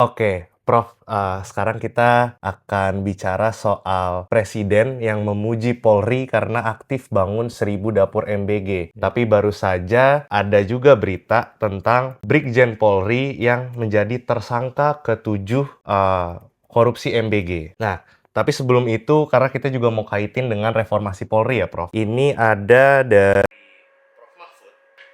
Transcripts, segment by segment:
Oke, Prof, sekarang kita akan bicara soal presiden yang memuji Polri karena aktif bangun 1.000 dapur MBG. Ya. Tapi baru saja ada juga berita tentang Brigjen Polri yang menjadi tersangka ke-7 korupsi MBG. Nah, tapi sebelum itu, karena kita juga mau kaitin dengan reformasi Polri ya, Prof. Ini ada dari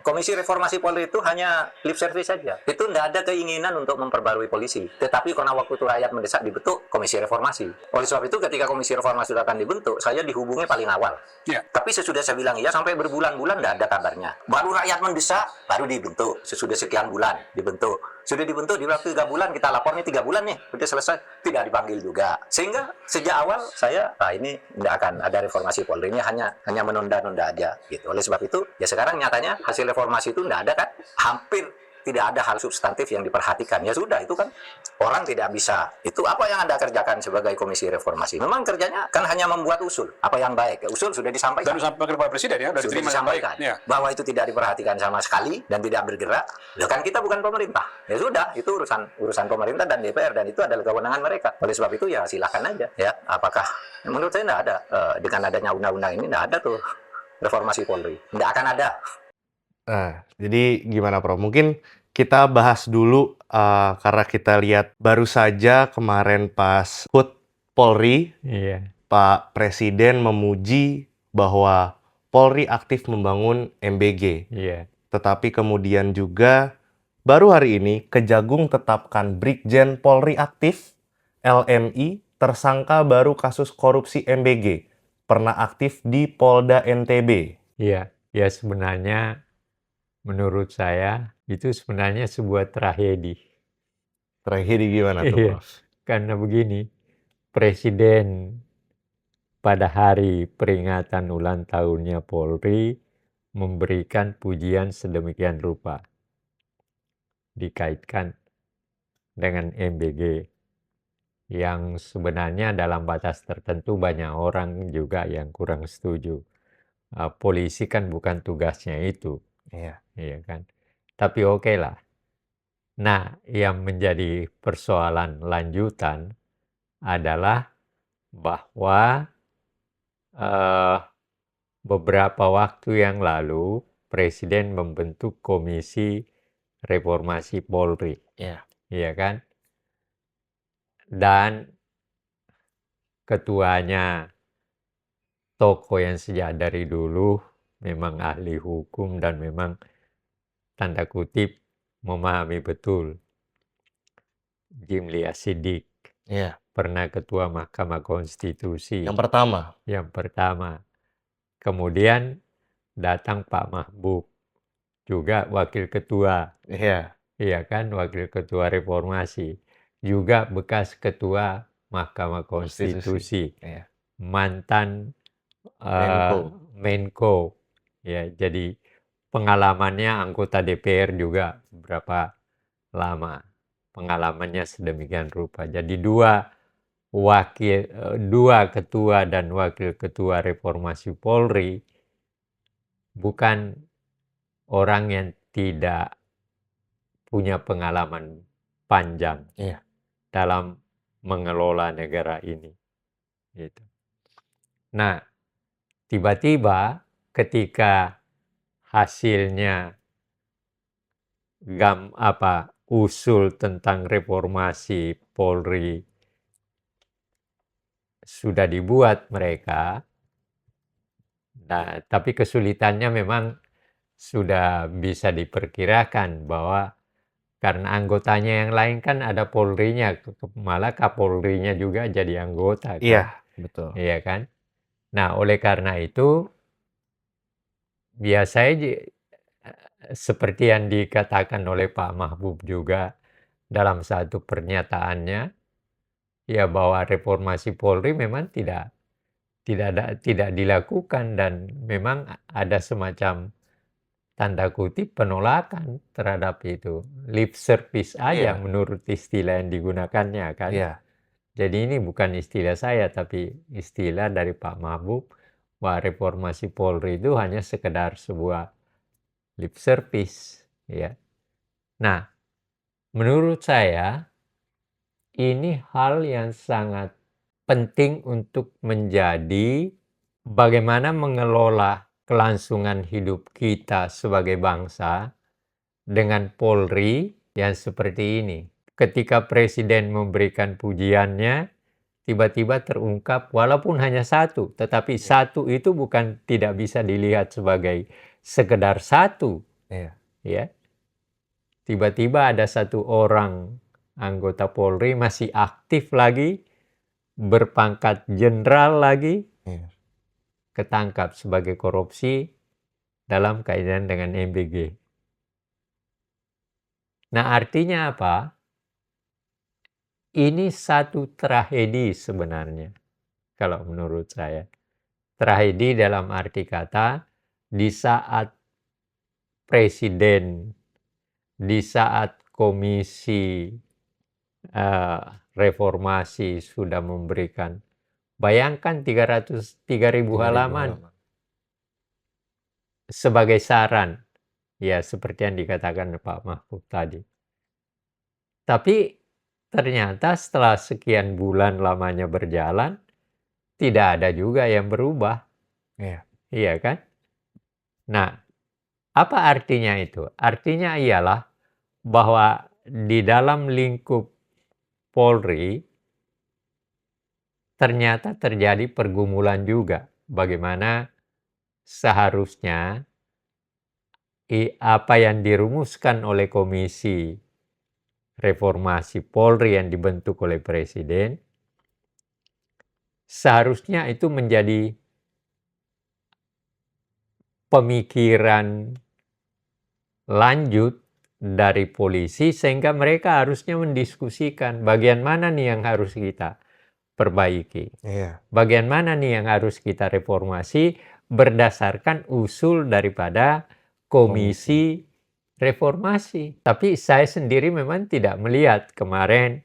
Komisi Reformasi Polri itu hanya lip service saja. Itu tidak ada keinginan untuk memperbarui polisi. Tetapi karena waktu itu rakyat mendesak dibentuk Komisi Reformasi. Oleh sebab itu ketika Komisi Reformasi akan dibentuk, saya dihubungi paling awal. Ya. Tapi sesudah saya bilang iya, sampai berbulan-bulan tidak ada kabarnya. Baru rakyat mendesak, baru dibentuk. Sesudah sekian bulan dibentuk. Sudah dibentuk di waktu 3 bulan, kita lapor nih 3 bulan nih, sudah selesai, tidak dipanggil juga. Sehingga sejak awal saya, ini tidak akan ada reformasi Polri, ini hanya menunda-nunda aja gitu. Oleh sebab itu, ya sekarang nyatanya hasil reformasi itu tidak ada kan, hampir tidak ada hal substantif yang diperhatikan. Ya sudah, itu kan orang tidak bisa. Itu apa yang Anda kerjakan sebagai Komisi Reformasi? Memang kerjanya kan hanya membuat usul. Apa yang baik? Usul sudah disampaikan. Dan disampaikan kepada presiden ya, Sudah disampaikan. Ya. Bahwa itu tidak diperhatikan sama sekali dan tidak bergerak. Ya kan kita bukan pemerintah. Ya sudah, itu urusan pemerintah dan DPR, dan itu adalah kewenangan mereka. Oleh sebab itu ya silakan aja. Ya, apakah menurut saya tidak ada dengan adanya undang-undang ini tidak ada tuh reformasi Polri. Tidak akan ada. Nah, jadi gimana, Prof? Mungkin kita bahas dulu, karena kita lihat baru saja kemarin pas HUT Polri, Iya. Pak Presiden memuji bahwa Polri aktif membangun MBG. Iya. Tetapi kemudian juga baru hari ini Kejagung tetapkan Brigjen Polri aktif, LMI, tersangka baru kasus korupsi MBG, pernah aktif di Polda NTB. Iya. Ya sebenarnya menurut saya itu sebenarnya sebuah tragedi. Tragedi gimana tuh, Iya. Prof? Karena begini, Presiden pada hari peringatan ulang tahunnya Polri memberikan pujian sedemikian rupa dikaitkan dengan MBG yang sebenarnya dalam batas tertentu banyak orang juga yang kurang setuju. Polisi kan bukan tugasnya itu, Iya. iya kan? Tapi oke lah. Nah, yang menjadi persoalan lanjutan adalah bahwa beberapa waktu yang lalu Presiden membentuk Komisi Reformasi Polri, Iya. iya kan? Dan ketuanya tokoh yang sejak dari dulu memang ahli hukum dan memang tanda kutip memahami betul. Jimli Asidik, Iya. pernah ketua Mahkamah Konstitusi. Yang pertama. Yang pertama. Kemudian datang Pak Mahbub, juga wakil ketua. Iya. Iya kan, wakil ketua reformasi. Juga bekas ketua Mahkamah Konstitusi. Iya. Mantan Menko. Menko. Ya, jadi pengalamannya anggota DPR juga berapa lama. Pengalamannya sedemikian rupa. Jadi dua ketua dan wakil ketua reformasi Polri bukan orang yang tidak punya pengalaman panjang dalam mengelola negara ini. Gitu. Nah, tiba-tiba ketika hasilnya usul tentang reformasi Polri sudah dibuat mereka, nah, tapi kesulitannya memang sudah bisa diperkirakan bahwa karena anggotanya yang lain kan ada Polrinya, malah Kapolrinya juga jadi anggota kan. Iya, betul. Iya kan? Nah, oleh karena itu biasanya seperti yang dikatakan oleh Pak Mahbub juga dalam satu pernyataannya, ya bahwa reformasi Polri memang tidak dilakukan dan memang ada semacam tanda kutip penolakan terhadap itu. Lip service aja menurut istilah yang digunakannya kan. Iya. Jadi ini bukan istilah saya tapi istilah dari Pak Mahbub bahwa reformasi Polri itu hanya sekedar sebuah lip service ya. Nah, menurut saya ini hal yang sangat penting untuk menjadi bagaimana mengelola kelangsungan hidup kita sebagai bangsa dengan Polri yang seperti ini. Ketika Presiden memberikan pujiannya, tiba-tiba terungkap walaupun hanya satu, tetapi satu itu bukan tidak bisa dilihat sebagai sekedar satu, Iya. ya. Tiba-tiba ada satu orang anggota Polri masih aktif lagi, berpangkat jenderal lagi, Iya. ketangkap sebagai korupsi dalam kaitan dengan MBG. Nah, artinya apa? Ini satu tragedi sebenarnya, kalau menurut saya. Tragedi dalam arti kata, di saat Presiden, di saat Komisi Reformasi sudah memberikan, bayangkan 3.000 halaman sebagai saran, ya seperti yang dikatakan Pak Mahfud tadi. Tapi ternyata setelah sekian bulan lamanya berjalan, tidak ada juga yang berubah. Iya. Iya kan? Nah, apa artinya itu? Artinya ialah bahwa di dalam lingkup Polri ternyata terjadi pergumulan juga. Bagaimana seharusnya apa yang dirumuskan oleh Komisi Reformasi Polri yang dibentuk oleh Presiden, seharusnya itu menjadi pemikiran lanjut dari polisi, sehingga mereka harusnya mendiskusikan bagian mana nih yang harus kita perbaiki. Iya. Bagian mana nih yang harus kita reformasi berdasarkan usul daripada Komisi Reformasi. Tapi saya sendiri memang tidak melihat kemarin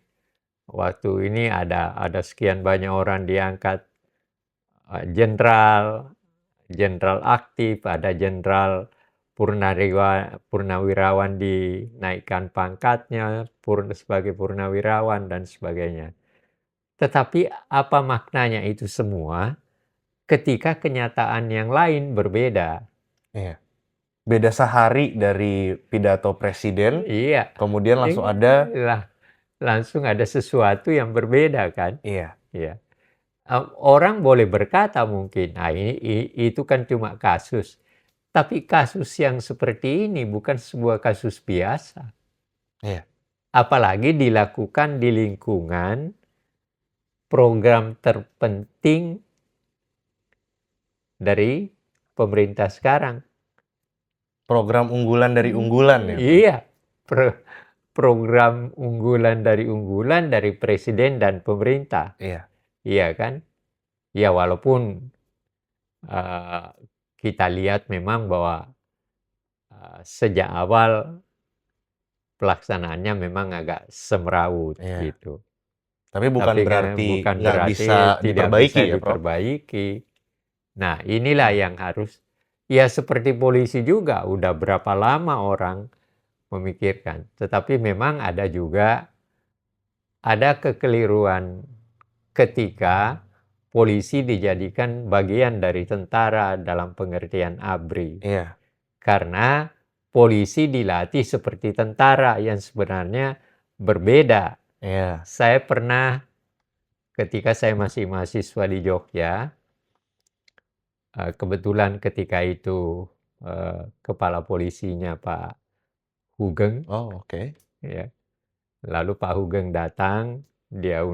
waktu ini ada sekian banyak orang diangkat jenderal aktif, ada jenderal purnawirawan dinaikkan pangkatnya sebagai purnawirawan dan sebagainya. Tetapi apa maknanya itu semua ketika kenyataan yang lain berbeda? Iya. Beda sehari dari pidato presiden, Iya. kemudian langsung ada. Langsung ada sesuatu yang berbeda kan? Iya. Iya. Orang boleh berkata mungkin, itu kan cuma kasus. Tapi kasus yang seperti ini bukan sebuah kasus biasa. Iya. Apalagi dilakukan di lingkungan program terpenting dari pemerintah sekarang. Program unggulan dari unggulan ya, Pak? Iya, program unggulan dari Presiden dan pemerintah. Iya. Iya kan? Ya walaupun kita lihat memang bahwa sejak awal pelaksanaannya memang agak semrawut Iya. gitu. Tapi bukan berarti bukan nggak berarti bisa tidak diperbaiki bisa ya, Prof? diperbaiki. Nah, inilah yang harus, ya seperti polisi juga, udah berapa lama orang memikirkan. Tetapi memang ada juga, ada kekeliruan ketika polisi dijadikan bagian dari tentara dalam pengertian ABRI. Iya. Karena polisi dilatih seperti tentara yang sebenarnya berbeda. Iya. Saya pernah ketika saya masih mahasiswa di Jogja, kebetulan ketika itu kepala polisinya Pak Hugeng, Oh, oke. ya. Lalu Pak Hugeng datang, dia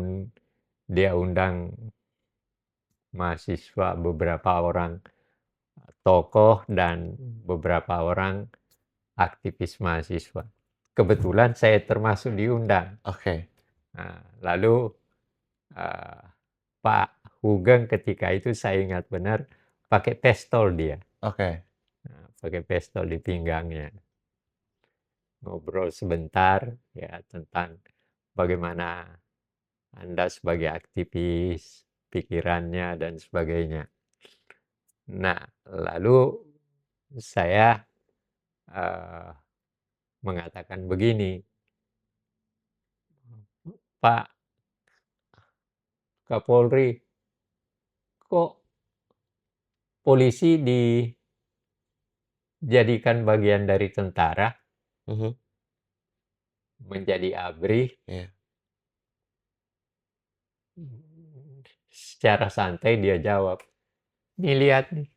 undang mahasiswa, beberapa orang tokoh dan beberapa orang aktivis mahasiswa. Kebetulan saya termasuk diundang. Oke. Nah, lalu Pak Hugeng ketika itu saya ingat benar pakai pistol dia. Oke. Nah, pakai pistol di pinggangnya. Ngobrol sebentar ya tentang bagaimana Anda sebagai aktivis, pikirannya dan sebagainya. Nah, lalu saya mengatakan begini, Pak, Kapolri, kok polisi dijadikan bagian dari tentara, Mhm, menjadi ABRI?" iya. Secara santai dia jawab, "Nih lihat nih,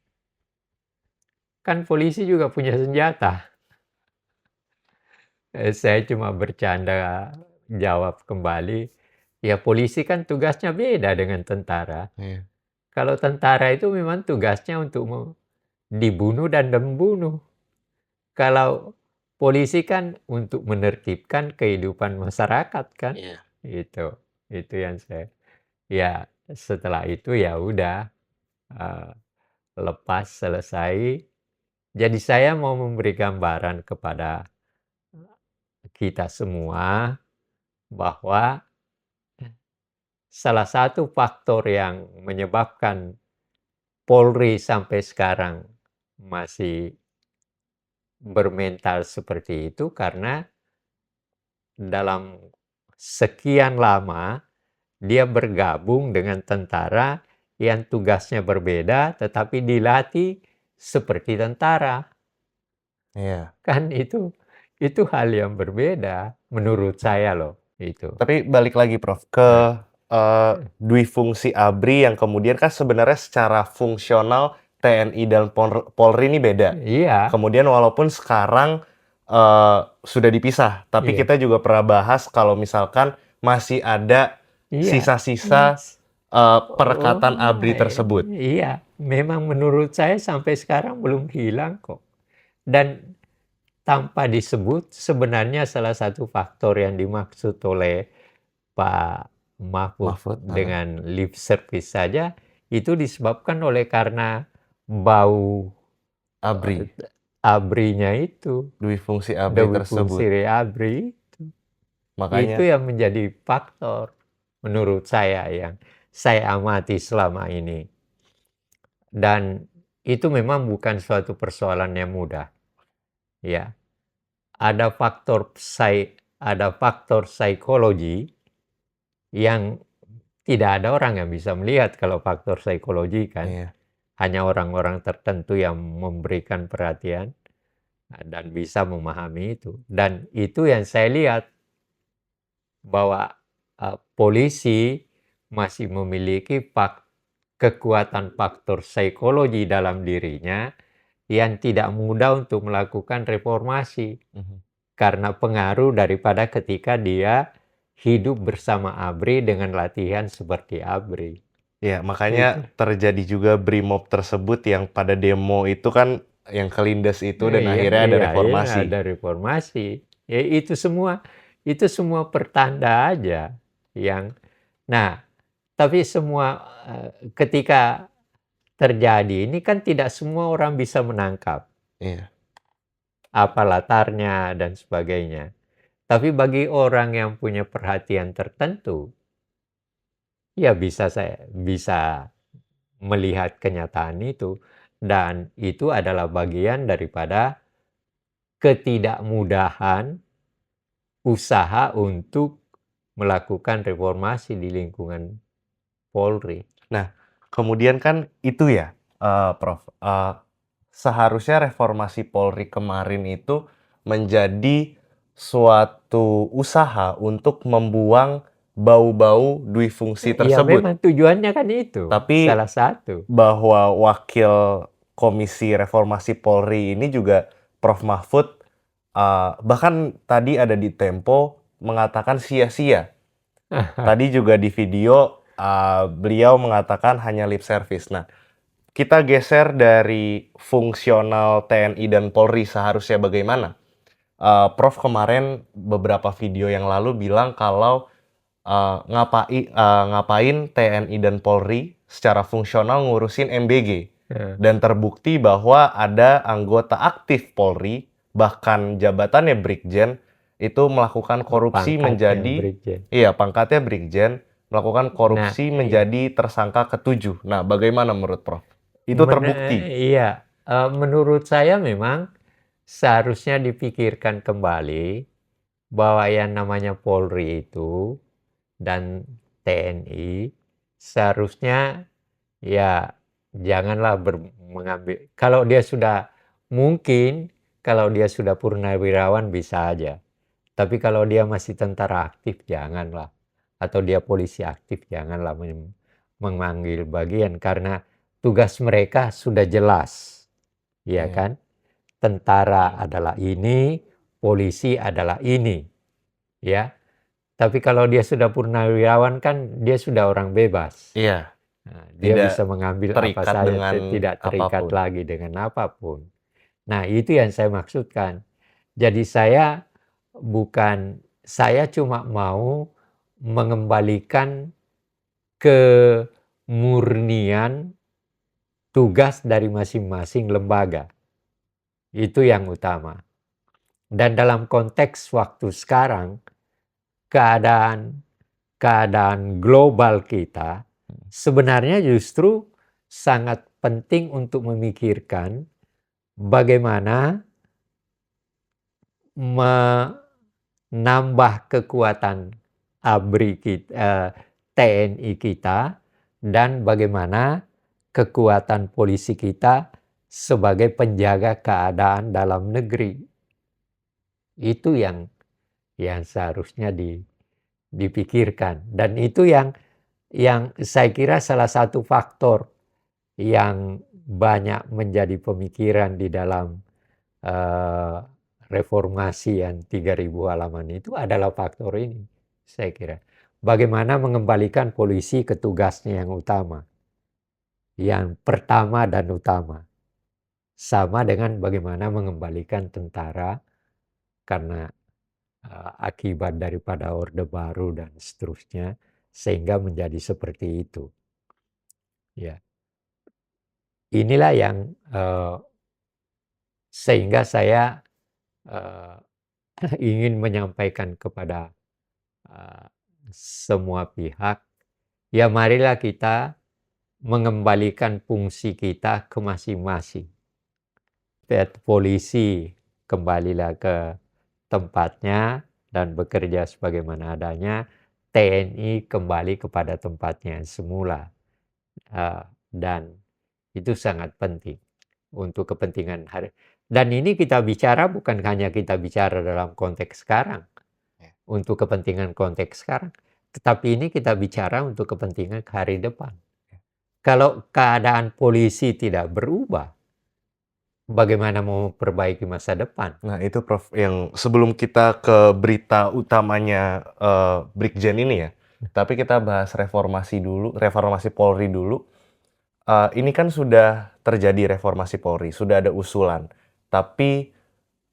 kan polisi juga punya senjata." Saya cuma bercanda jawab kembali, "Ya polisi kan tugasnya beda dengan tentara. Iya. Kalau tentara itu memang tugasnya untuk dibunuh dan membunuh. Kalau polisi kan untuk menertibkan kehidupan masyarakat kan." Iya. Itu yang saya, ya setelah itu ya udah, eee, lepas, selesai. Jadi saya mau memberi gambaran kepada kita semua bahwa salah satu faktor yang menyebabkan Polri sampai sekarang masih bermental seperti itu karena dalam sekian lama dia bergabung dengan tentara yang tugasnya berbeda tetapi dilatih seperti tentara. Iya. Kan itu hal yang berbeda menurut saya loh, itu. Tapi balik lagi Prof, Nah, ke, dui fungsi ABRI yang kemudian kan sebenarnya secara fungsional TNI dan Polri ini beda. iya, Kemudian walaupun sekarang, sudah dipisah, tapi iya, kita juga pernah bahas kalau misalkan masih ada iya. sisa-sisa, perekatan Oh, ABRI tersebut. iya, memang menurut saya sampai sekarang belum hilang kok. Dan tanpa disebut sebenarnya salah satu faktor yang dimaksud oleh Pak Mahfud Mahfud, heeh, dengan lip service saja itu disebabkan oleh karena bau, ABRI, ABRI-nya itu, dui fungsi ABRI debu tersebut. fungsi ABRI. Itu Makanya yang menjadi faktor menurut saya yang saya amati selama ini. Dan itu memang bukan suatu persoalan yang mudah, ya. Ada faktor psikologi yang tidak ada orang yang bisa melihat kalau faktor psikologi kan. iya, Hanya orang-orang tertentu yang memberikan perhatian, dan bisa memahami itu. Dan itu yang saya lihat bahwa, polisi masih memiliki kekuatan faktor psikologi dalam dirinya yang tidak mudah untuk melakukan reformasi. mhm. Karena pengaruh daripada ketika dia hidup bersama ABRI dengan latihan seperti ABRI. Iya, Itu. makanya terjadi juga BRIMOB tersebut yang pada demo itu kan yang kelindes itu dan Iya, akhirnya ada iya, iya, reformasi. ada reformasi. Ya itu semua pertanda aja yang, nah, tapi semua, ketika terjadi ini kan tidak semua orang bisa menangkap Iya, apa latarnya dan sebagainya. Tapi bagi orang yang punya perhatian tertentu, ya bisa melihat kenyataan itu, dan itu adalah bagian daripada ketidakmudahan usaha untuk melakukan reformasi di lingkungan Polri. kemudian kan itu ya, Prof, seharusnya reformasi Polri kemarin itu menjadi suatu usaha untuk membuang bau-bau dui fungsi Ya tersebut. memang tujuannya kan itu, Tapi salah satu. bahwa wakil Komisi Reformasi Polri ini juga Prof. Mahfud, bahkan tadi ada di Tempo mengatakan sia-sia. Tadi juga di video, beliau mengatakan hanya lip service. Nah, kita geser dari fungsional TNI dan Polri seharusnya bagaimana? Prof kemarin beberapa video yang lalu bilang kalau, ngapain TNI dan Polri secara fungsional ngurusin MBG. Heeh. Dan terbukti bahwa ada anggota aktif Polri, bahkan jabatannya Brigjen, itu melakukan korupsi Pangkatnya menjadi, Brigjen. iya pangkatnya Brigjen, melakukan Nah, korupsi menjadi tersangka ke-7. Nah, bagaimana menurut Prof? Itu terbukti. Iya, menurut saya memang seharusnya dipikirkan kembali bahwa yang namanya Polri itu dan TNI seharusnya ya janganlah mengambil. Kalau dia sudah mungkin, kalau dia sudah purnawirawan bisa aja. Tapi kalau dia masih tentara aktif, janganlah. Atau dia polisi aktif, janganlah memanggil bagian. Karena tugas mereka sudah jelas. Ya Iya. kan? Tentara adalah ini, polisi adalah ini. Ya. Tapi kalau dia sudah purnawirawan kan dia sudah orang bebas. Iya, Nah, dia tidak bisa mengambil apa terikat saja, dengan tidak terikat apapun. lagi dengan apapun. Nah, itu yang saya maksudkan. Jadi saya cuma mau mengembalikan kemurnian tugas dari masing-masing lembaga. Itu yang utama. Dan dalam konteks waktu sekarang, keadaan global kita sebenarnya justru sangat penting untuk memikirkan bagaimana menambah kekuatan ABRI kita, TNI kita, dan bagaimana kekuatan polisi kita sebagai penjaga keadaan dalam negeri. Itu yang seharusnya dipikirkan. Dan itu yang saya kira salah satu faktor yang banyak menjadi pemikiran di dalam reformasi yang 3.000 halaman itu adalah faktor ini, saya kira. Bagaimana mengembalikan polisi ke tugasnya yang utama. Yang pertama dan utama. Sama dengan bagaimana mengembalikan tentara karena akibat daripada Orde Baru dan seterusnya, sehingga menjadi seperti itu. Ya. Inilah yang sehingga saya ingin menyampaikan kepada semua pihak, ya marilah kita mengembalikan fungsi kita ke masing-masing. Polisi kembalilah ke tempatnya dan bekerja sebagaimana adanya, TNI kembali kepada tempatnya semula. Dan itu sangat penting untuk kepentingan hari. Dan ini kita bicara bukan hanya kita bicara dalam konteks sekarang, untuk kepentingan konteks sekarang, tetapi ini kita bicara untuk kepentingan hari depan. Kalau keadaan polisi tidak berubah, bagaimana mau memperbaiki masa depan? Nah, itu Prof, yang sebelum kita ke berita utamanya Brigjen ini ya, tapi kita bahas reformasi dulu, reformasi Polri dulu. Ini kan sudah terjadi reformasi Polri, sudah ada usulan, tapi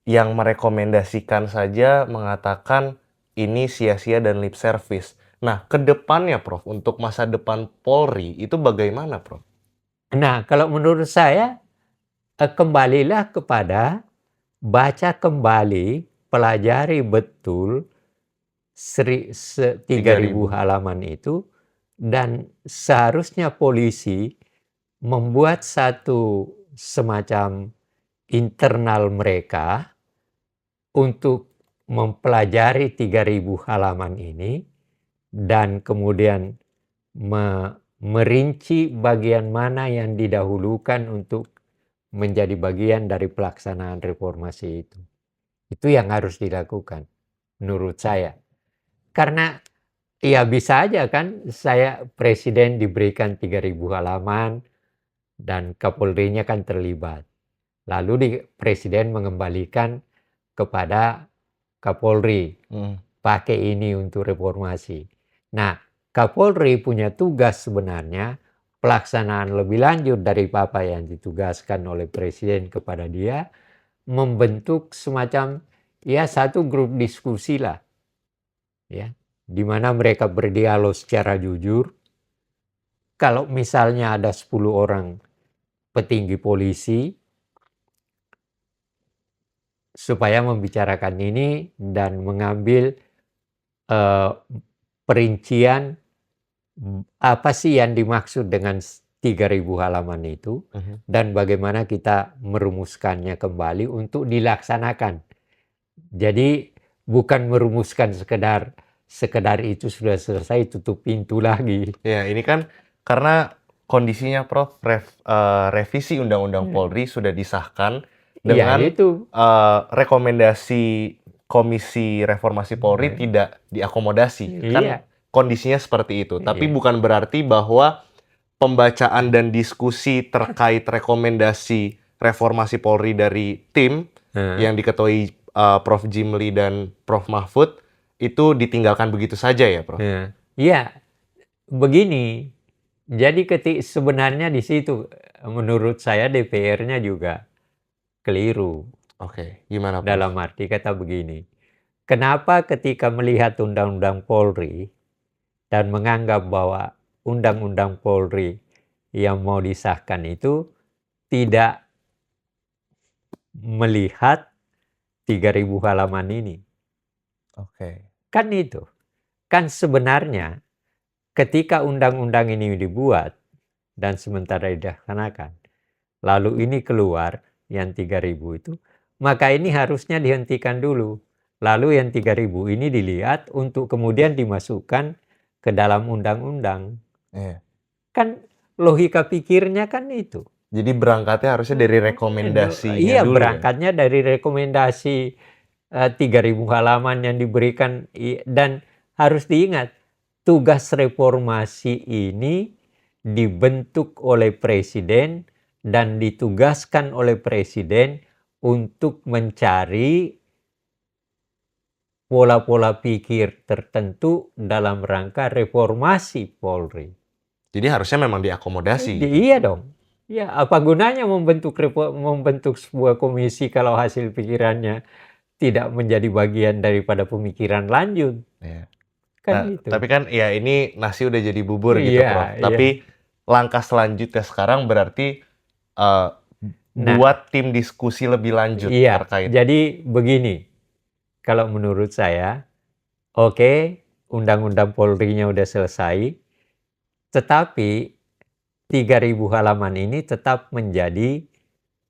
yang merekomendasikan saja mengatakan ini sia-sia dan lip service. Nah, ke depannya Prof, untuk masa depan Polri itu bagaimana Prof? Nah, kalau menurut saya, kembalilah kepada baca kembali, pelajari betul 3.000 halaman itu, dan seharusnya polisi membuat satu semacam internal mereka untuk mempelajari 3.000 halaman ini dan kemudian merinci bagian mana yang didahulukan untuk menjadi bagian dari pelaksanaan reformasi itu. Itu yang harus dilakukan menurut saya. Karena ya bisa aja kan saya presiden diberikan 3.000 halaman dan Kapolri-nya kan terlibat. Lalu presiden mengembalikan kepada Kapolri, pakai ini untuk reformasi. Nah, Kapolri punya tugas sebenarnya pelaksanaan lebih lanjut dari apa yang ditugaskan oleh presiden kepada dia, membentuk semacam ya satu grup diskusi lah, ya, di mana mereka berdialog secara jujur. Kalau misalnya ada 10 orang petinggi polisi, supaya membicarakan ini dan mengambil perincian apa sih yang dimaksud dengan 3.000 halaman itu, dan bagaimana kita merumuskannya kembali untuk dilaksanakan. Jadi bukan merumuskan sekedar sekedar itu sudah selesai, tutup pintu lagi. Ya, ini kan karena kondisinya Prof, revisi Undang-Undang Polri sudah disahkan Ya dengan itu. rekomendasi Komisi Reformasi Polri tidak diakomodasi. Kan Iya. kondisinya seperti itu. Tapi Iya. bukan berarti bahwa pembacaan dan diskusi terkait rekomendasi reformasi Polri dari tim yang diketuai Prof. Jimli dan Prof. Mahfud itu ditinggalkan begitu saja ya, Prof? Iya, begini. Jadi sebenarnya di situ menurut saya DPR-nya juga keliru. Oke, gimana, Prof? Dalam arti kata begini. Kenapa ketika melihat Undang-Undang Polri dan menganggap bahwa Undang-Undang Polri yang mau disahkan itu tidak melihat 3.000 halaman ini? Oke. Kan itu. Kan sebenarnya ketika undang-undang ini dibuat dan sementara dilaksanakan, lalu ini keluar yang 3.000 itu, maka ini harusnya dihentikan dulu. Lalu yang 3.000 ini dilihat untuk kemudian dimasukkan ke dalam undang-undang. Iya. Kan logika pikirnya kan itu. Jadi berangkatnya harusnya dari rekomendasinya Iya, dulu ya? berangkatnya dari rekomendasi 3.000 halaman yang diberikan. Dan harus diingat, tugas reformasi ini dibentuk oleh Presiden dan ditugaskan oleh Presiden untuk mencari pola-pola pikir tertentu dalam rangka reformasi Polri. Jadi harusnya memang diakomodasi. Iya dong. Ya, apa gunanya membentuk sebuah komisi kalau hasil pikirannya tidak menjadi bagian daripada pemikiran lanjut? Iya. Kan Nah, itu. tapi kan ya ini nasi udah jadi bubur gitu, Iya, Prof. iya. Tapi langkah selanjutnya sekarang berarti buat tim diskusi lebih lanjut Iya, terkait. jadi begini. Kalau menurut saya, oke, Undang-Undang Polri-nya udah selesai, tetapi 3.000 halaman ini tetap menjadi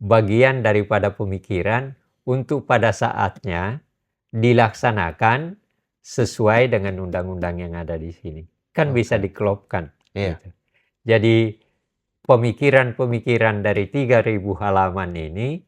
bagian daripada pemikiran untuk pada saatnya dilaksanakan sesuai dengan undang-undang yang ada di sini. Kan bisa dikelopkan. Iya. Gitu. Jadi pemikiran-pemikiran dari 3.000 halaman ini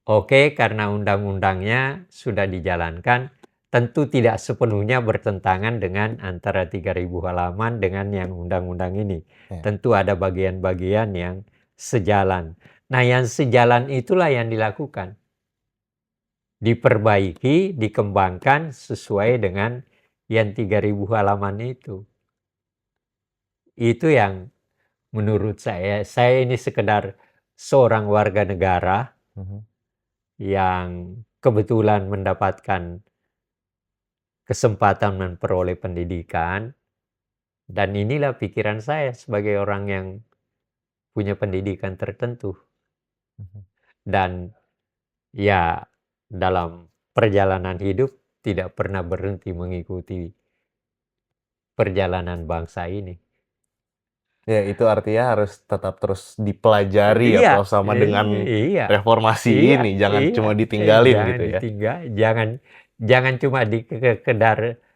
oke, karena undang-undangnya sudah dijalankan, tentu tidak sepenuhnya bertentangan dengan antara 3.000 halaman dengan yang undang-undang ini. Iya. Tentu ada bagian-bagian yang sejalan. Nah, yang sejalan itulah yang dilakukan. Diperbaiki, dikembangkan sesuai dengan yang 3.000 halaman itu. Itu yang menurut saya ini sekedar seorang warga negara yang kebetulan mendapatkan kesempatan memperoleh pendidikan, dan inilah pikiran saya sebagai orang yang punya pendidikan tertentu. Dan ya, dalam perjalanan hidup tidak pernah berhenti mengikuti perjalanan bangsa ini. Ya, itu artinya harus tetap terus dipelajari ya, Prof, sama dengan reformasi ini. Jangan cuma ditinggalin jangan gitu ya. ditinggal, jangan cuma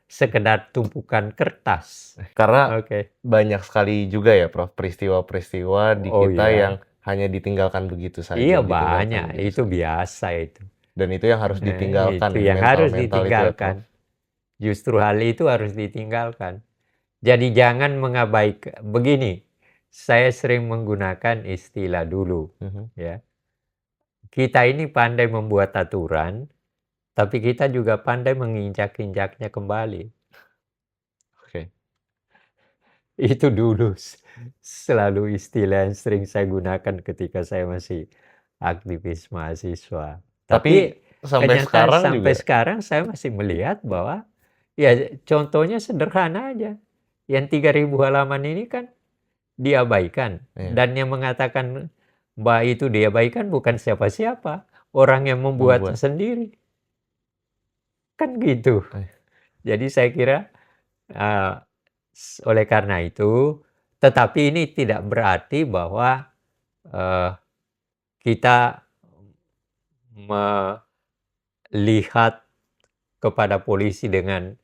sekedar tumpukan kertas. Karena banyak sekali juga ya, Prof, peristiwa-peristiwa di kita yang hanya ditinggalkan begitu saja. Iya, banyak. Itu biasa itu. Dan itu yang harus ditinggalkan. Itu yang harus ditinggalkan. Justru hal itu harus ditinggalkan. Jadi jangan mengabaikan. Begini, saya sering menggunakan istilah dulu. Ya. Kita ini pandai membuat aturan, tapi kita juga pandai menginjak-injaknya kembali. Itu dulu selalu istilah yang sering saya gunakan ketika saya masih aktivis mahasiswa. Tapi sampai sekarang saya masih melihat bahwa ya contohnya sederhana aja. Yang 3.000 halaman ini kan diabaikan. Dan yang mengatakan bahwa itu diabaikan bukan siapa-siapa. Orang yang membuatnya sendiri. Kan gitu. Jadi saya kira oleh karena itu, tetapi ini tidak berarti bahwa kita melihat kepada polisi dengan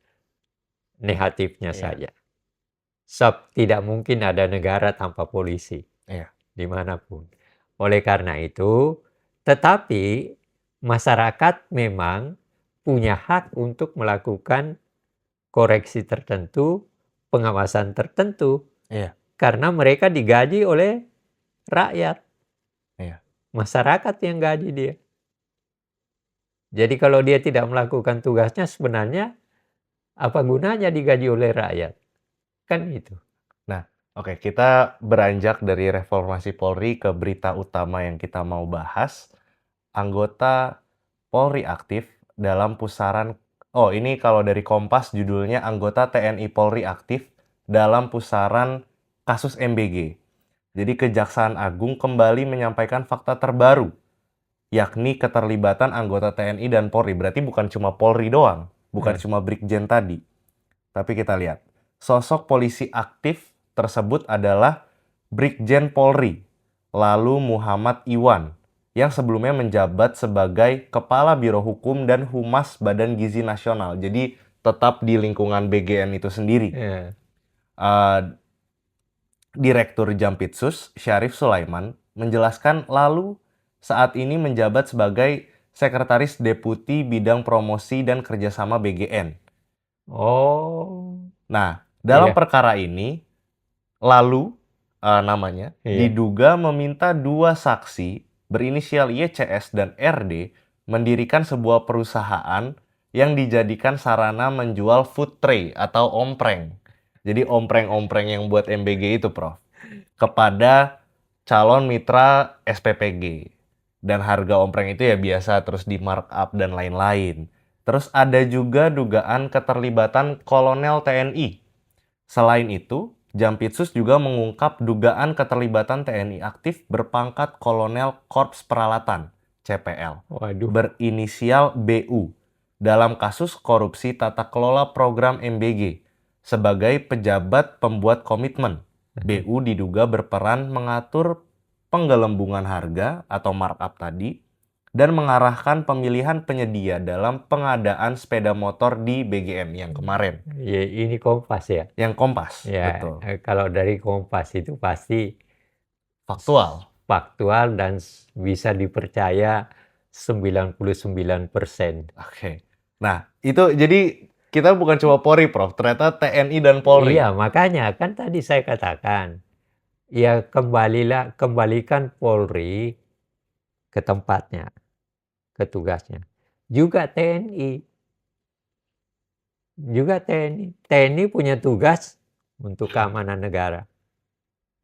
negatifnya Iya. saja. Sebab tidak mungkin ada negara tanpa polisi, Iya. dimanapun. Oleh karena itu, tetapi masyarakat memang punya hak untuk melakukan koreksi tertentu, pengawasan tertentu, Iya. karena mereka digaji oleh rakyat. Iya. Masyarakat yang gaji dia. Jadi kalau dia tidak melakukan tugasnya, sebenarnya apa gunanya digaji oleh rakyat? Kan itu. Nah, oke, kita beranjak dari reformasi Polri ke berita utama yang kita mau bahas. Anggota Polri aktif dalam pusaran ini kalau dari Kompas judulnya anggota TNI Polri aktif dalam pusaran kasus MBG. Jadi Kejaksaan Agung kembali menyampaikan fakta terbaru, yakni keterlibatan anggota TNI dan Polri. Berarti bukan cuma Polri doang, bukan cuma Brigjen tadi. Tapi kita lihat, sosok polisi aktif tersebut adalah Brigjen Polri, lalu Muhammad Iwan, yang sebelumnya menjabat sebagai Kepala Biro Hukum dan Humas Badan Gizi Nasional. Jadi tetap di lingkungan BGN itu sendiri. Ya. Direktur Jampitsus, Syarif Sulaiman, menjelaskan lalu saat ini menjabat sebagai Sekretaris Deputi Bidang Promosi dan Kerjasama BGN. Oh, Nah, dalam Iya. perkara ini, lalu namanya Iya. diduga meminta dua saksi berinisial YCS dan RD mendirikan sebuah perusahaan yang dijadikan sarana menjual food tray atau ompreng. Jadi ompreng-ompreng yang buat MBG itu, Prof. Kepada calon mitra SPPG. Dan harga ompreng itu ya biasa terus di markup dan lain-lain. Terus ada juga dugaan keterlibatan kolonel TNI. Selain itu, Jampitsus juga mengungkap dugaan keterlibatan TNI aktif berpangkat Kolonel Korps Peralatan (CPL) Waduh. berinisial BU dalam kasus korupsi tata kelola program MBG sebagai pejabat pembuat komitmen. BU diduga berperan mengatur penggelembungan harga atau markup tadi dan mengarahkan pemilihan penyedia dalam pengadaan sepeda motor di BGN yang kemarin. Ya, ini Kompas ya. Yang Kompas, Ya, betul. kalau dari Kompas itu pasti Faktual. faktual dan bisa dipercaya 99%. Oke. Nah, itu jadi kita bukan cuma Polri, Prof. Ternyata TNI dan Polri. Iya, makanya kan tadi saya katakan, ya kembalikan Polri ke tempatnya, ke tugasnya. Juga TNI. TNI punya tugas untuk keamanan negara.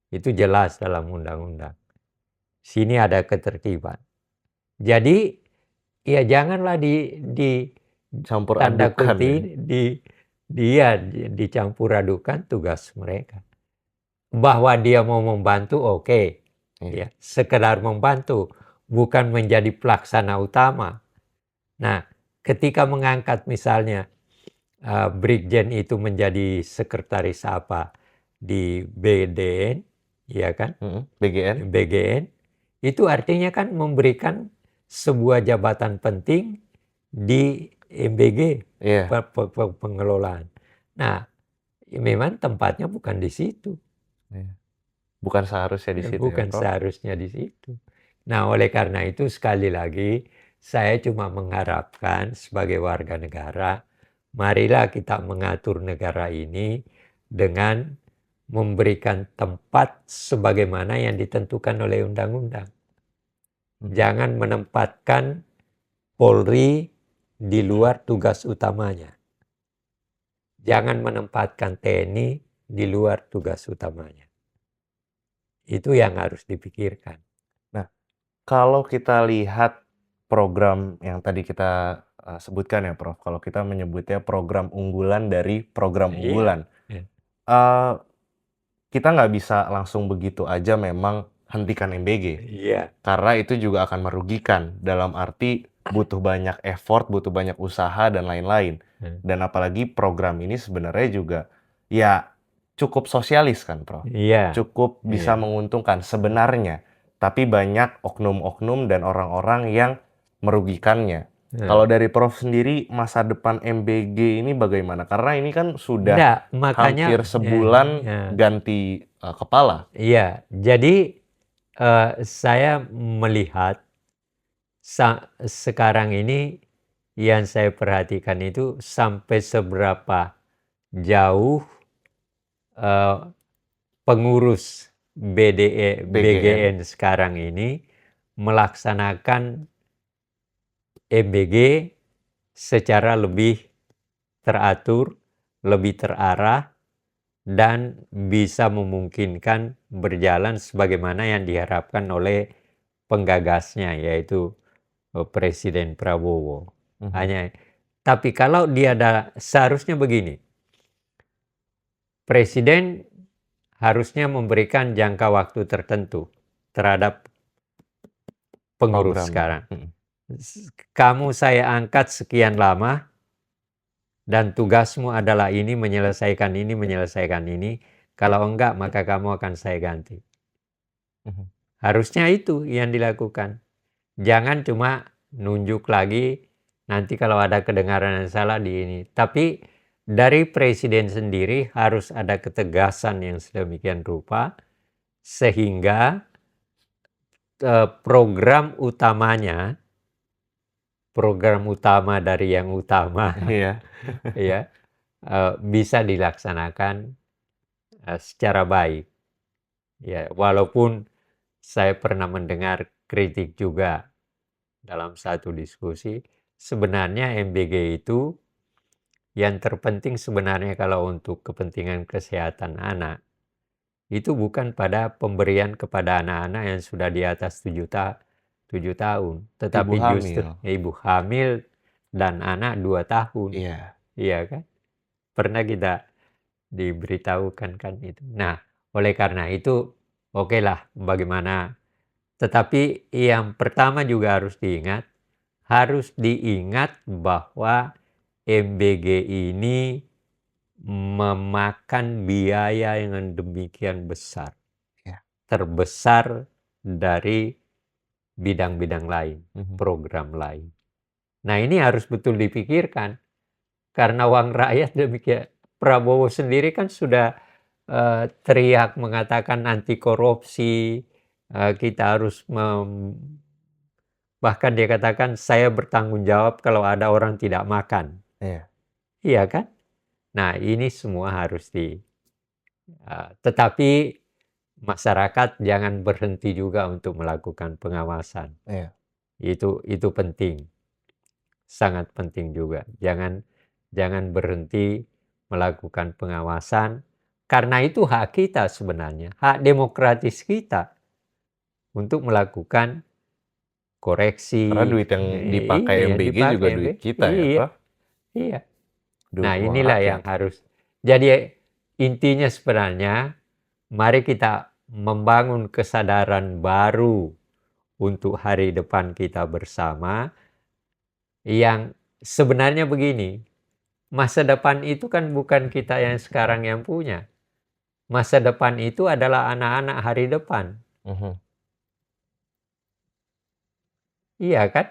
Itu jelas dalam undang-undang. Sini ada ketertiban. Jadi, ya janganlah Campur tanda adukan ya. kutip dicampur adukan tugas mereka. Bahwa dia mau membantu, oke. Iya. Ya, sekedar membantu, bukan menjadi pelaksana utama. Nah, ketika mengangkat misalnya Brigjen itu menjadi sekretaris apa di BDN, ya kan? BGN. BGN, itu artinya kan memberikan sebuah jabatan penting di MBG, Iya. pengelolaan. Nah, memang tempatnya bukan di situ. Bukan seharusnya di situ Bukan ya, Prof. seharusnya di situ. Nah, oleh karena itu sekali lagi saya cuma mengharapkan sebagai warga negara, marilah kita mengatur negara ini dengan memberikan tempat sebagaimana yang ditentukan oleh undang-undang. Jangan menempatkan Polri di luar tugas utamanya. Jangan menempatkan TNI di luar tugas utamanya. Itu yang harus dipikirkan. Nah, kalau kita lihat program yang tadi kita sebutkan ya, Prof. Kalau kita menyebutnya program unggulan dari program Iya. unggulan. Kita nggak bisa langsung begitu aja memang hentikan MBG. Iya. Karena itu juga akan merugikan. Dalam arti butuh banyak effort, butuh banyak usaha, dan lain-lain. Dan apalagi program ini sebenarnya juga ya cukup sosialis kan, Prof? Iya. Cukup bisa menguntungkan sebenarnya. Tapi banyak oknum-oknum dan orang-orang yang merugikannya. Kalau dari Prof sendiri, masa depan MBG ini bagaimana? Karena ini kan sudah Enggak, makanya hampir sebulan ya. ganti kepala. Iya, jadi saya melihat sekarang ini yang saya perhatikan itu sampai seberapa jauh eh, pengurus BGN sekarang ini melaksanakan MBG secara lebih teratur, lebih terarah, dan bisa memungkinkan berjalan sebagaimana yang diharapkan oleh penggagasnya, yaitu Presiden Prabowo. Tapi kalau dia seharusnya begini, Presiden harusnya memberikan jangka waktu tertentu terhadap pengurus Program. sekarang. Kamu saya angkat sekian lama, dan tugasmu adalah ini, menyelesaikan ini. Kalau enggak, maka kamu akan saya ganti. Harusnya itu yang dilakukan. Jangan cuma nunjuk lagi, nanti kalau ada kedengaran yang salah di ini. Tapi dari Presiden sendiri harus ada ketegasan yang sedemikian rupa, sehingga program utama dari yang utama ya, bisa dilaksanakan secara baik. Ya, walaupun saya pernah mendengar kritik juga dalam satu diskusi, sebenarnya MBG itu yang terpenting sebenarnya kalau untuk kepentingan kesehatan anak, itu bukan pada pemberian kepada anak-anak yang sudah di atas 7 tahun, tetapi justru ibu hamil dan anak 2 tahun. Iya kan? Pernah kita diberitahukan kan itu. Nah, oleh karena itu, oke lah bagaimana. Tetapi yang pertama juga harus diingat bahwa MBG ini memakan biaya yang demikian besar. Terbesar dari bidang-bidang lain, program lain. Nah, ini harus betul dipikirkan. Karena uang rakyat demikian. Prabowo sendiri kan sudah teriak mengatakan anti korupsi, kita harus bahkan dia katakan saya bertanggung jawab kalau ada orang tidak makan. Iya kan? Nah, ini semua harus tetapi masyarakat jangan berhenti juga untuk melakukan pengawasan. Itu penting. Sangat penting juga. Jangan berhenti melakukan pengawasan, karena itu hak kita sebenarnya, hak demokratis kita untuk melakukan koreksi. Karena duit yang dipakai MBG juga duit kita ya, Pak? Iya. Nah, inilah yang harus. Jadi intinya sebenarnya, mari kita membangun kesadaran baru untuk hari depan kita bersama, yang sebenarnya begini, masa depan itu kan bukan kita yang sekarang yang punya. Masa depan itu adalah anak-anak hari depan. Iya kan?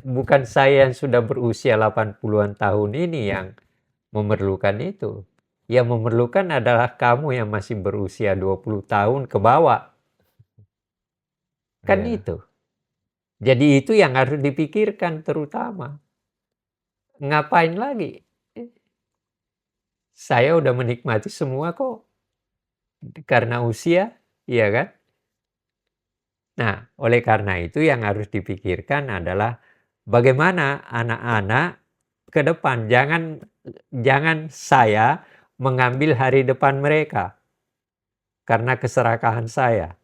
Bukan saya yang sudah berusia 80-an tahun ini yang memerlukan itu. Yang memerlukan adalah kamu yang masih berusia 20 tahun ke bawah. Kan itu. Jadi itu yang harus dipikirkan terutama. Ngapain lagi? Saya udah menikmati semua kok. Karena usia, iya kan? Nah, oleh karena itu yang harus dipikirkan adalah bagaimana anak-anak ke depan. Jangan saya mengambil hari depan mereka karena keserakahan saya.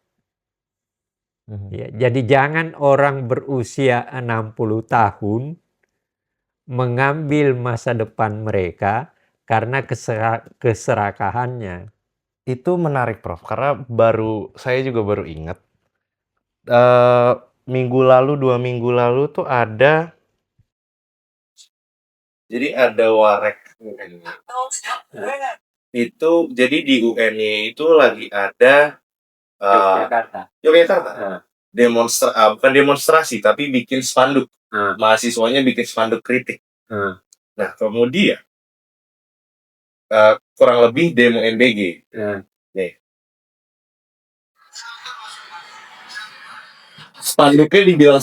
Ya, jadi jangan orang berusia 60 tahun mengambil masa depan mereka karena keserakahannya. Itu menarik, Prof. Karena saya juga baru ingat, minggu lalu, 2 minggu lalu tuh ada, jadi ada Warek UN. Itu jadi di UN-nya itu lagi ada Yogyakarta. bukan demonstrasi tapi bikin spanduk. Ah, Mahasiswanya bikin spanduk kritik. ah, Nah, kemudian kurang lebih demo MBG. ah. Nih. Spanduknya dibilang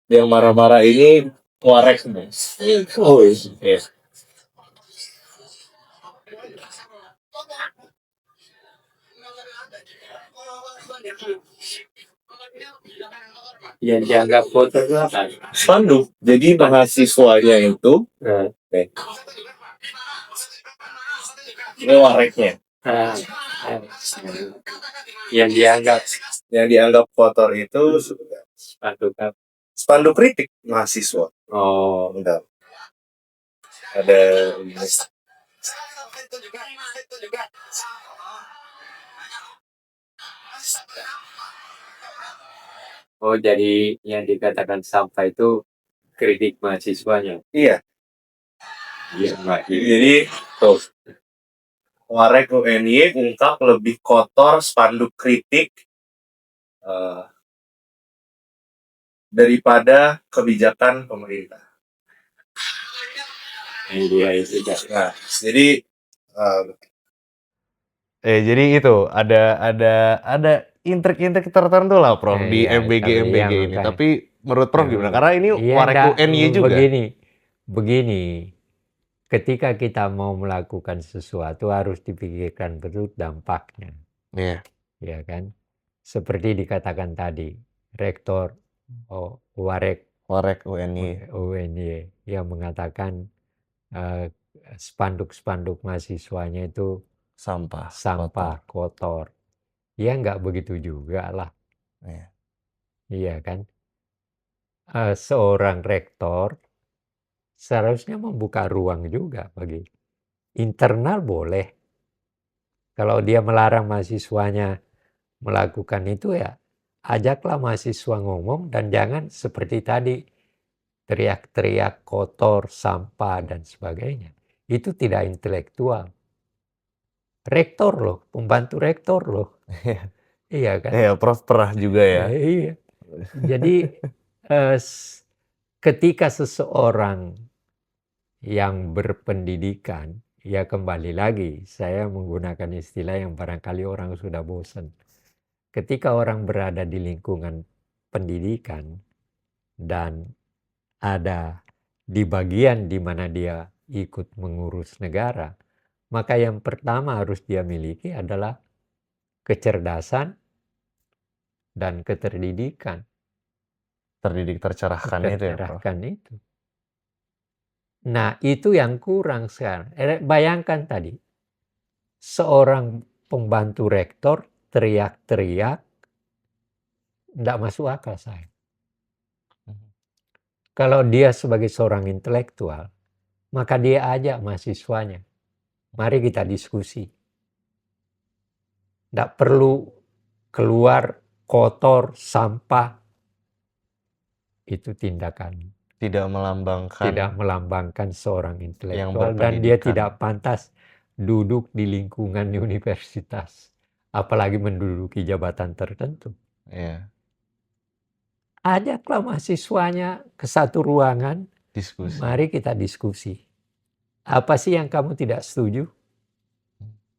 yang marah-marah ini Tuareg semua. Oh iya. Yang dianggap kotor itu apa? Spanduk. Jadi mahasiswanya itu Ah, ini wareknya. ah, ah. Yang Yang dianggap kotor itu spanduk apa? spanduk kritik mahasiswa. Oh, Bentar. Ada oh jadi yang dikatakan sampah itu kritik mahasiswanya. iya. Iya, Mbak. Jadi tuh Warek UNY ungkap lebih kotor spanduk kritik daripada kebijakan pemerintah. Iya itu kan. Nah, jadi jadi itu ada intrik-intrik tertentu lah Prof di Iya, MBG tapi MBG ya ini. makanya. Tapi menurut Prof gimana? Karena ini Iya, Warek enggak, UNY juga. begini, ketika kita mau melakukan sesuatu harus dipikirkan betul dampaknya, Iya. ya kan? Seperti dikatakan tadi, rektor Warek Warek UNY. UNY yang mengatakan spanduk-spanduk mahasiswanya itu Sampah. kotor. Ya nggak begitu juga lah, Iya. iya kan? Seorang rektor seharusnya membuka ruang juga bagi internal boleh. Kalau dia melarang mahasiswanya melakukan itu ya ajaklah mahasiswa ngomong dan jangan seperti tadi teriak-teriak kotor, sampah dan sebagainya. Itu tidak intelektual. Rektor loh, pembantu rektor loh. Iya kan? Iya, Prof pernah juga ya. Iya. Jadi ketika seseorang yang berpendidikan, ya kembali lagi saya menggunakan istilah yang barangkali orang sudah bosan. Ketika orang berada di lingkungan pendidikan dan ada di bagian di mana dia ikut mengurus negara, maka yang pertama harus dia miliki adalah kecerdasan dan keterdidikan. Terdidik tercerahkan itu ya, Prof. Tercerahkan itu. Nah, itu yang kurang sekarang. Bayangkan tadi, seorang pembantu rektor teriak-teriak, tidak masuk akal saya. Kalau dia sebagai seorang intelektual, maka dia ajak mahasiswanya. Mari kita diskusi. Tidak perlu keluar kotor, sampah. Itu tindakan Tidak melambangkan seorang intelektual yang dan dia berpendidikan. tidak pantas duduk di lingkungan universitas, apalagi menduduki jabatan tertentu. Iya. Ajaklah mahasiswanya ke satu ruangan, Diskusi. mari kita diskusi. Apa sih yang kamu tidak setuju?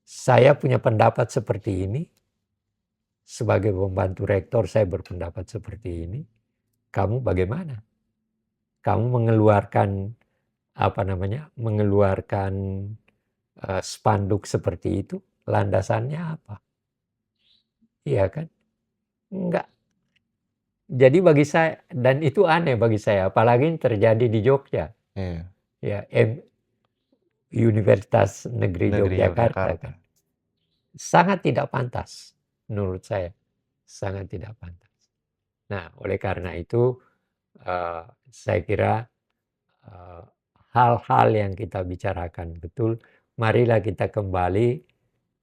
Saya punya pendapat seperti ini. Sebagai pembantu rektor saya berpendapat seperti ini. Kamu bagaimana? Kamu mengeluarkan spanduk seperti itu, landasannya apa? Iya kan? Enggak. Jadi bagi saya, dan itu aneh bagi saya, apalagi terjadi di Jogja. Iya. Ya, Universitas Negeri Yogyakarta kan. Sangat tidak pantas menurut saya. Sangat tidak pantas. Nah, oleh karena itu saya kira hal-hal yang kita bicarakan betul, marilah kita kembali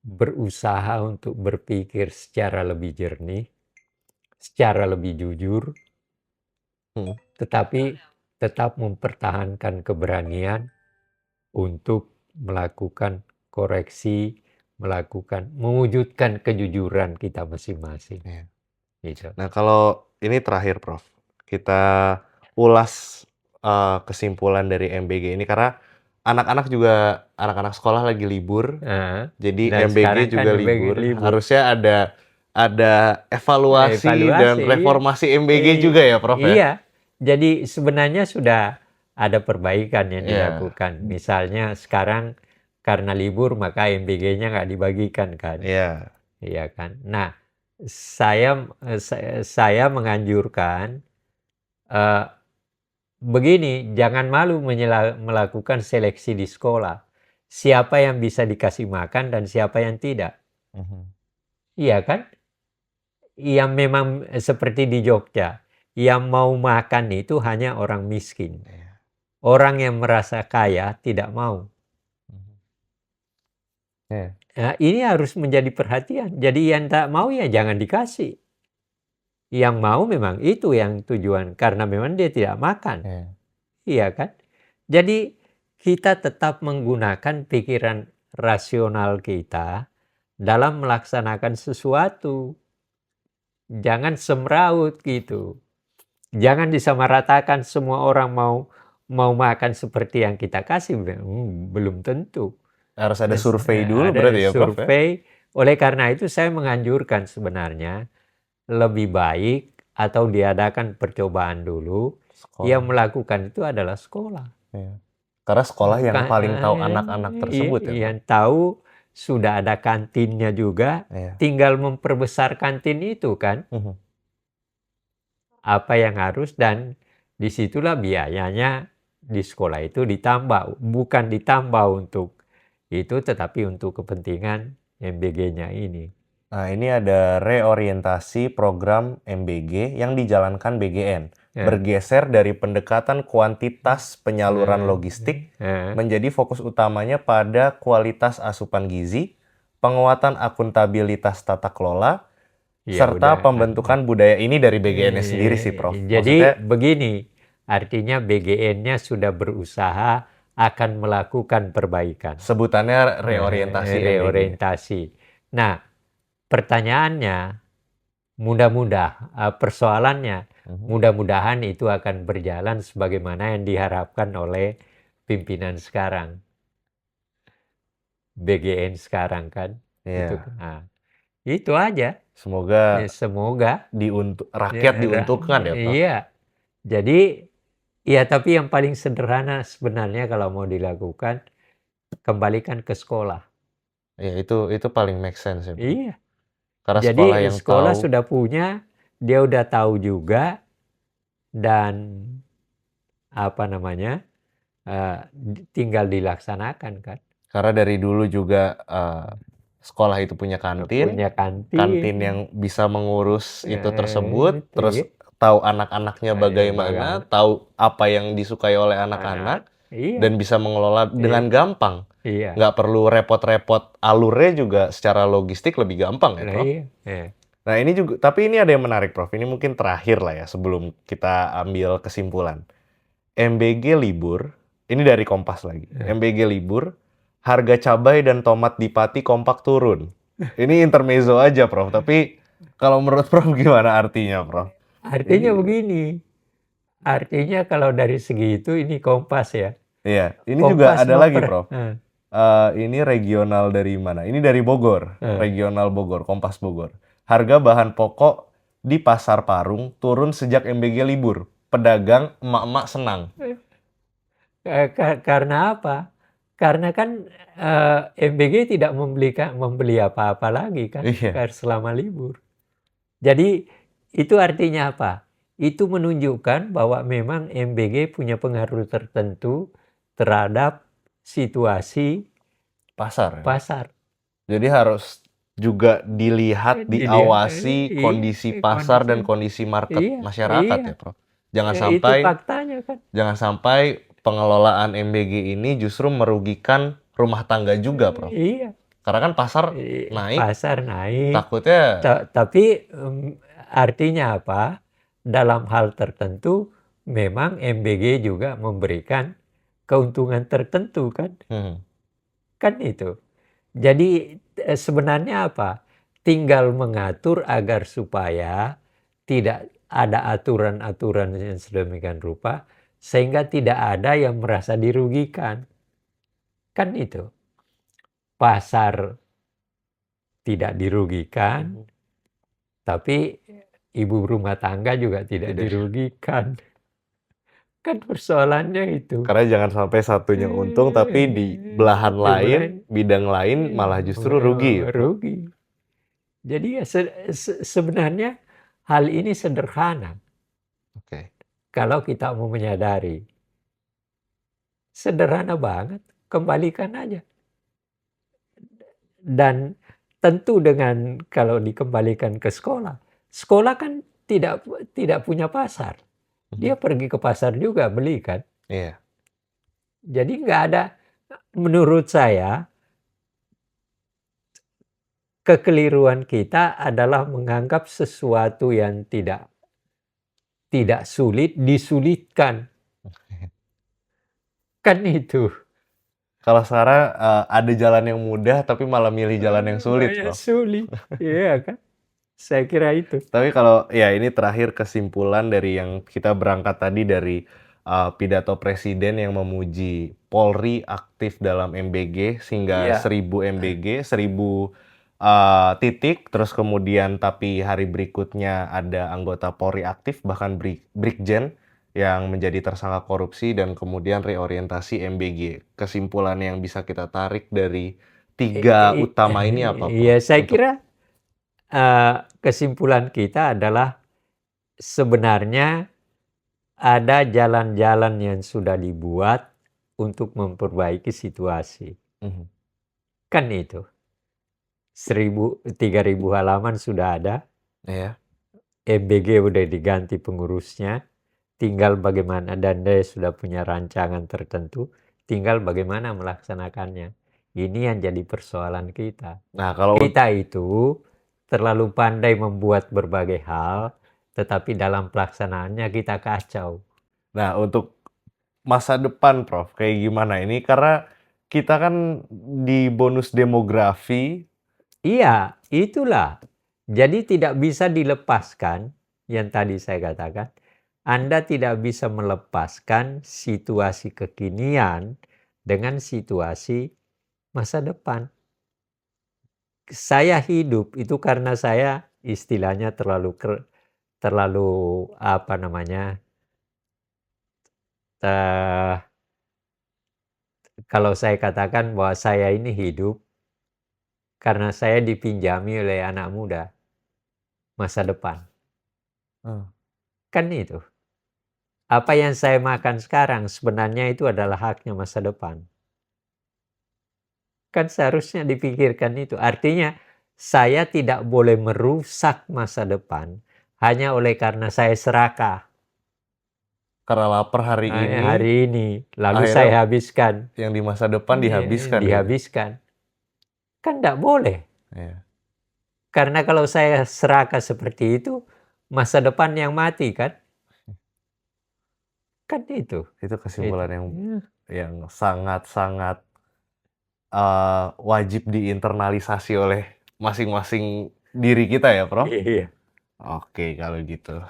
berusaha untuk berpikir secara lebih jernih, secara lebih jujur, tetapi tetap mempertahankan keberanian untuk melakukan koreksi, mewujudkan kejujuran kita masing-masing. Iya. Gitu. Nah, kalau ini terakhir, Prof. Kita ulas kesimpulan dari MBG ini karena anak-anak sekolah lagi libur, Heeh. jadi Dan MBG sekarang kan juga MBG libur. libur. Harusnya ada evaluasi dan Evaluasi, iya. reformasi MBG juga ya, Prof ya? Iya. Jadi sebenarnya sudah ada perbaikan yang Iya. dilakukan. Misalnya sekarang karena libur maka MBG-nya nggak dibagikan kan. Iya. Iya kan. Nah, saya menganjurkan begini, jangan malu melakukan seleksi di sekolah. Siapa yang bisa dikasih makan dan siapa yang tidak. Mhm. Iya kan? Yang memang seperti di Jogja, yang mau makan itu hanya orang miskin. Iya. Orang yang merasa kaya tidak mau. Mhm. Iya. Nah, ini harus menjadi perhatian. Jadi yang tak mau ya jangan dikasih. Yang mau memang itu yang tujuan, karena memang dia tidak makan. Iya. Iya kan? Jadi kita tetap menggunakan pikiran rasional kita dalam melaksanakan sesuatu. Jangan semraut gitu. Jangan disamaratakan semua orang mau makan seperti yang kita kasih. Belum tentu. Harus ada survei dulu Ada berarti ya, Prof ya? survei. Oleh karena itu saya menganjurkan sebenarnya lebih baik atau diadakan percobaan dulu. Sekolah. Yang melakukan itu adalah sekolah. Iya. Karena sekolah yang Bukan, paling tahu anak-anak tersebut ya, Prof? yang tahu sudah ada kantinnya juga, Iya. tinggal memperbesar kantin itu kan, Mhm. apa yang harus, dan disitulah biayanya di sekolah itu ditambah, bukan ditambah untuk itu, tetapi untuk kepentingan MBG-nya ini. Nah, ini ada reorientasi program MBG yang dijalankan BGN. Ya. Bergeser dari pendekatan kuantitas penyaluran logistik Eh, menjadi fokus utamanya pada kualitas asupan gizi, penguatan akuntabilitas tata kelola, ya serta udah. pembentukan budaya ini dari BGN-nya sendiri sih, Prof. Jadi Maksudnya, begini, artinya BGN-nya sudah berusaha akan melakukan perbaikan. sebutannya reorientasi MBG. Reorientasi. Nah, pertanyaannya, persoalannya, Mhm. mudah-mudahan itu akan berjalan sebagaimana yang diharapkan oleh pimpinan sekarang. BGN sekarang kan. Iya. Itu aja. Semoga Semoga rakyat diuntungkan ya, Prof. Iya. Jadi, ya tapi yang paling sederhana sebenarnya kalau mau dilakukan, kembalikan ke sekolah. Ya, itu paling make sense ya, Prof. Iya. Karena Jadi sekolah yang sekolah tahu. sudah punya, dia udah tahu juga, dan tinggal dilaksanakan kan. Karena dari dulu juga sekolah itu punya kantin. Punya kantin. Kantin yang bisa mengurus itu tersebut, itu terus ya. tahu anak-anaknya bagaimana, Bagaimana. tahu apa yang disukai oleh anak-anak, Iya. dan bisa mengelola dengan gampang. Iya. Nggak perlu repot-repot, alurnya juga secara logistik lebih gampang ya, Prof. Iya. Nah, ini juga, tapi ini ada yang menarik, Prof. Ini mungkin terakhir lah ya sebelum kita ambil kesimpulan. MBG libur, ini dari Kompas lagi. MBG libur, harga cabai dan tomat di Pati kompak turun. Ini intermezzo aja, Prof. Tapi kalau menurut Prof gimana artinya, Prof? Artinya begini. Artinya kalau dari segi itu ini Kompas ya. Iya, ini Kompas juga ada lagi, memper- Prof. Ini regional dari mana? Ini dari Bogor, regional Bogor, Kompas Bogor. Harga bahan pokok di Pasar Parung turun sejak MBG libur. Pedagang emak-emak senang. Karena apa? Karena kan MBG tidak membeli apa-apa lagi kan, Iya. selama libur. Jadi itu artinya apa? Itu menunjukkan bahwa memang MBG punya pengaruh tertentu terhadap situasi Pasar. Ya? pasar. Jadi harus juga dilihat, diawasi kondisi pasar dan kondisi market masyarakat ya, Prof. Jangan sampai itu faktanya kan. Jangan sampai pengelolaan MBG ini justru merugikan rumah tangga juga, Prof. Iya. Karena kan pasar naik. Pasar naik. Takutnya Tapi artinya apa? Dalam hal tertentu memang MBG juga memberikan keuntungan tertentu kan. Kan itu. Jadi sebenarnya apa? Tinggal mengatur agar supaya tidak ada aturan-aturan yang sedemikian rupa sehingga tidak ada yang merasa dirugikan. Kan itu. Pasar tidak dirugikan, Mhm. tapi ibu rumah tangga juga tidak Tidak. dirugikan. Kan persoalannya itu. Karena jangan sampai satunya untung, tapi di belahan lain, bidang lain malah justru rugi ya, Prof? Rugi. Jadi ya sebenarnya hal ini sederhana Oke. kalau kita mau menyadari. Sederhana banget, kembalikan aja. Dan tentu dengan kalau dikembalikan ke sekolah, sekolah kan tidak punya pasar. Dia Mhm. pergi ke pasar juga beli kan. Iya. Jadi nggak ada, menurut saya, kekeliruan kita adalah menganggap sesuatu yang tidak sulit disulitkan. Kan itu. Kalau sekarang ada jalan yang mudah, tapi malah milih jalan yang sulit, Banyak Prof. sulit. Iya kan? Saya kira itu. Tapi kalau ya ini terakhir kesimpulan dari yang kita berangkat tadi dari pidato presiden yang memuji Polri aktif dalam MBG sehingga Iya. 1000 MBG, 1000 titik, terus kemudian tapi hari berikutnya ada anggota Polri aktif, bahkan Brigjen yang menjadi tersangka korupsi dan kemudian reorientasi MBG. Kesimpulan yang bisa kita tarik dari tiga utama ini apa, Prof? Iya, saya Untuk kira kesimpulan kita adalah sebenarnya ada jalan-jalan yang sudah dibuat untuk memperbaiki situasi. Mhm. Kan itu. 3.000 halaman sudah ada, Iya. MBG udah diganti pengurusnya, tinggal bagaimana, dan dia sudah punya rancangan tertentu, tinggal bagaimana melaksanakannya. Ini yang jadi persoalan kita. Nah, kalau Kita itu terlalu pandai membuat berbagai hal, tetapi dalam pelaksanaannya kita kacau. Nah, untuk masa depan, Prof, kayak gimana? Ini karena kita kan di bonus demografi. Iya, itulah. Jadi tidak bisa dilepaskan, yang tadi saya katakan, Anda tidak bisa melepaskan situasi kekinian dengan situasi masa depan. Saya hidup itu karena saya istilahnya terlalu apa namanya, kalau saya katakan bahwa saya ini hidup karena saya dipinjami oleh anak muda masa depan. Heeh. Kan itu. Apa yang saya makan sekarang sebenarnya itu adalah haknya masa depan. Kan seharusnya dipikirkan itu. Artinya saya tidak boleh merusak masa depan hanya oleh karena saya serakah Karena lapar hari hari ini, lalu akhirnya saya habiskan. yang di masa depan dihabiskan gitu. Dihabiskan. Kan tidak boleh. Iya. Karena kalau saya serakah seperti itu, masa depan yang mati kan? Kan itu. Itu kesimpulan Itu. yang sangat-sangat wajib diinternalisasi oleh masing-masing diri kita ya, Prof? Iya. Oke, kalau gitu.